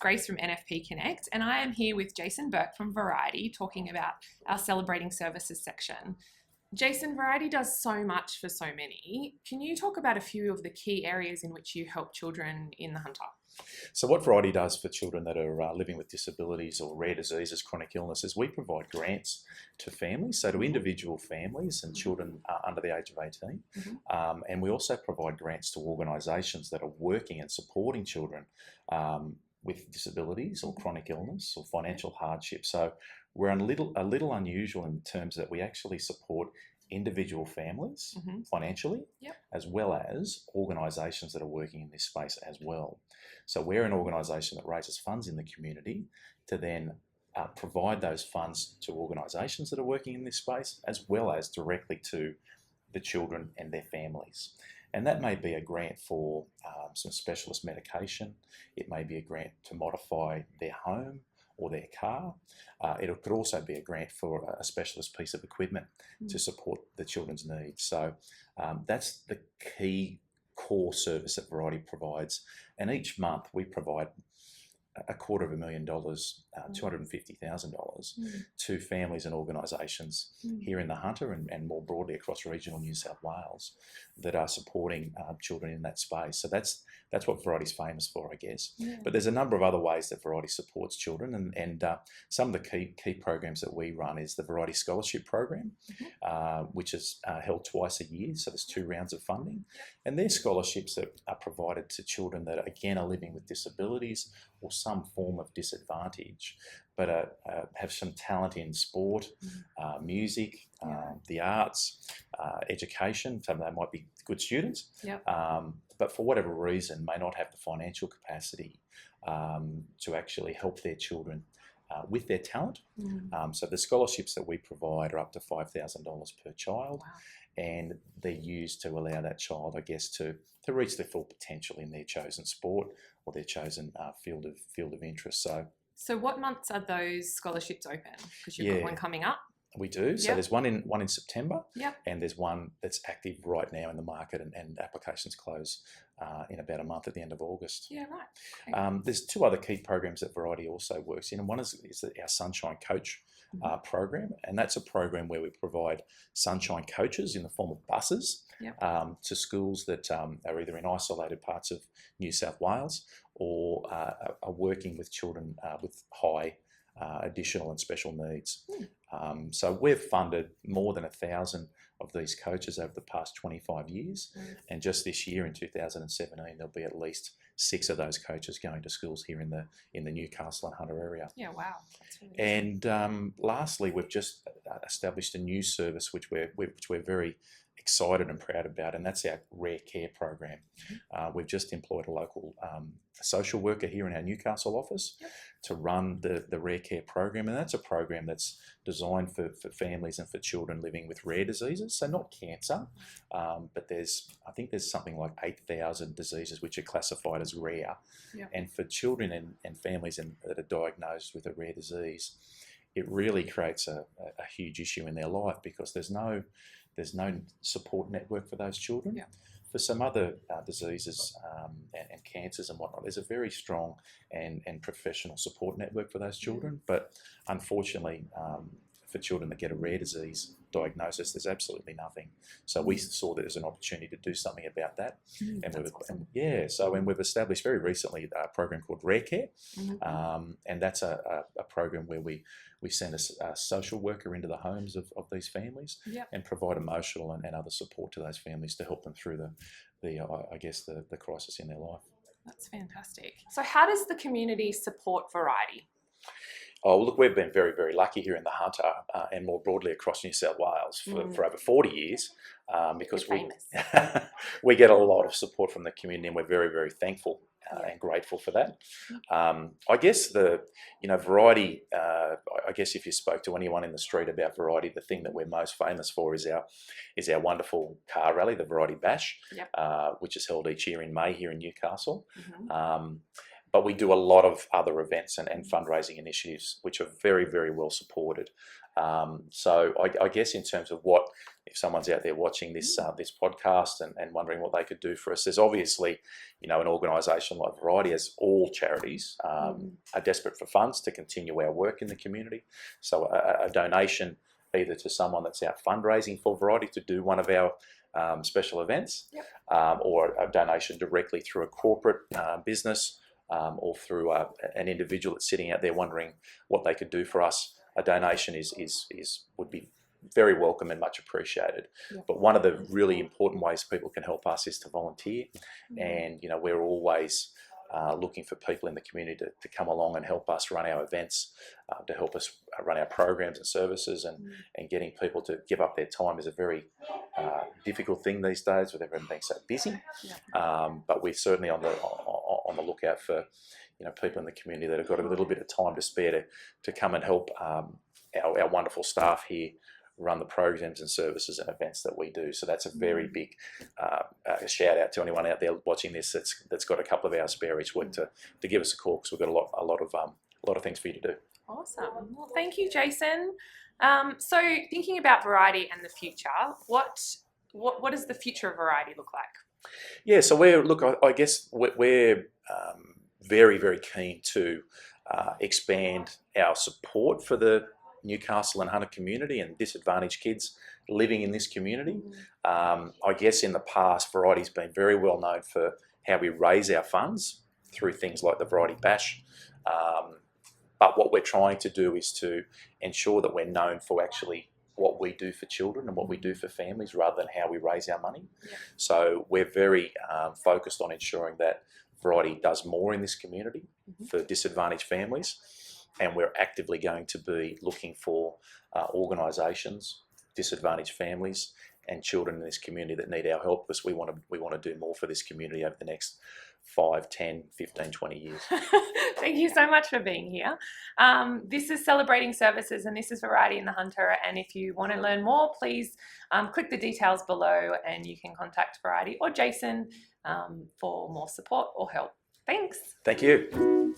Grace from NFP Connect, and I am here with Jason Burke from Variety talking about our Celebrating Services section. Jason, Variety does so much for so many. Can you talk about a few of the key areas in which you help children in the Hunter? So what Variety does for children that are living with disabilities or rare diseases, chronic illnesses, we provide grants to families, so to individual families and children under the age of 18. And we also provide grants to organisations that are working and supporting children with disabilities or chronic illness or financial hardship. So we're a little unusual in terms that we actually support individual families financially, as well as organisations that are working in this space as well. So we're an organisation that raises funds in the community to then provide those funds to organisations that are working in this space, as well as directly to the children and their families. And that may be a grant for some specialist medication. It may be a grant to modify their home or their car. It could also be a grant for a specialist piece of equipment to support the children's needs. So that's the key core service that Variety provides. And each month we provide $250,000, $250,000 to families and organisations here in the Hunter and more broadly across regional New South Wales that are supporting children in that space. So that's what Variety's famous for, I guess. But there's a number of other ways that Variety supports children, and some of the key programs that we run is the Variety Scholarship Program, which is held twice a year. So there's 2 rounds of funding, and they're scholarships that are provided to children that again are living with disabilities or some form of disadvantage, but have some talent in sport, music, the arts, education. So they might be good students, but for whatever reason may not have the financial capacity to actually help their children with their talent. So the scholarships that we provide are up to $5,000 per child, and they're used to allow that child, I guess, to reach their full potential in their chosen sport or their chosen field of interest. So what months are those scholarships open? Because you've got one coming up. We do. So there's one in September, and there's one that's active right now in the market, and applications close in about a month at the end of August. Okay. There's 2 other key programs that Variety also works in, and one is our Sunshine Coach program, and that's a program where we provide sunshine coaches in the form of buses to schools that are either in isolated parts of New South Wales or are working with children with high additional and special needs. So we've funded more than 1,000 of these coaches over the past 25 years, and just this year in 2017 there'll be at least 6 of those coaches going to schools here in the Newcastle and Hunter area. Wow. That's really and lastly, we've just established a new service which we're very excited and proud about, and that's our Rare Care program. We've just employed a local social worker here in our Newcastle office to run the Rare Care program, and that's a program that's designed for families and for children living with rare diseases, so not cancer, but I think there's something like 8,000 diseases which are classified as rare, and for children and families that are diagnosed with a rare disease, it really creates a huge issue in their life because there's no support network for those children. For some other diseases and cancers and whatnot, there's a very strong and professional support network for those children. But unfortunately, for children that get a rare disease diagnosis, there's absolutely nothing. So we saw that as an opportunity to do something about that. And we've established very recently a program called Rare Care, and that's a program where we send a social worker into the homes of these families and provide emotional and other support to those families to help them through the crisis in their life. That's fantastic. So how does the community support Variety? Oh, look, we've been very, very lucky here in the Hunter and more broadly across New South Wales for over 40 years because we get a lot of support from the community, and we're very, very thankful and grateful for that. I guess Variety, I guess if you spoke to anyone in the street about Variety, the thing that we're most famous for is our wonderful car rally, the Variety Bash, which is held each year in May here in Newcastle. But we do a lot of other events and fundraising initiatives which are very, very well supported. So I guess in terms of what, if if someone's out there watching this this podcast and wondering what they could do for us, there's obviously, an organisation like Variety, as all charities, are desperate for funds to continue our work in the community. So a donation either to someone that's out fundraising for Variety to do one of our special events, or a donation directly through a corporate business, or through an individual that's sitting out there wondering what they could do for us. A donation would be very welcome and much appreciated. But one of the really important ways people can help us is to volunteer, and we're always looking for people in the community to come along and help us run our events, to help us run our programs and services, and getting people to give up their time is a very difficult thing these days with everyone being so busy. But we're certainly on the lookout for people in the community that have got a little bit of time to spare to come and help our wonderful staff here run the programs and services and events that we do. So that's a very big shout out to anyone out there watching this that's got a couple of hours spare each week to give us a call, because we've got a lot of things for you to do. Awesome. Well, thank you, Jason. So thinking about Variety and the future, what does the future of Variety look like? Yeah, so I guess we're very, very keen to expand our support for the Newcastle and Hunter community and disadvantaged kids living in this community. I guess in the past, Variety's been very well known for how we raise our funds through things like the Variety Bash. But what we're trying to do is to ensure that we're known for actually what we do for children and what we do for families, rather than how we raise our money. So we're very focused on ensuring that Variety does more in this community for disadvantaged families, and we're actively going to be looking for organisations, disadvantaged families and children in this community that need our help, because we want to do more for this community over the next 5, 10, 15, 20 years. Thank you so much for being here. This is Celebrating Services, and this is Variety in the Hunter. And if you want to learn more, please click the details below and you can contact Variety or Jason for more support or help. Thanks. Thank you.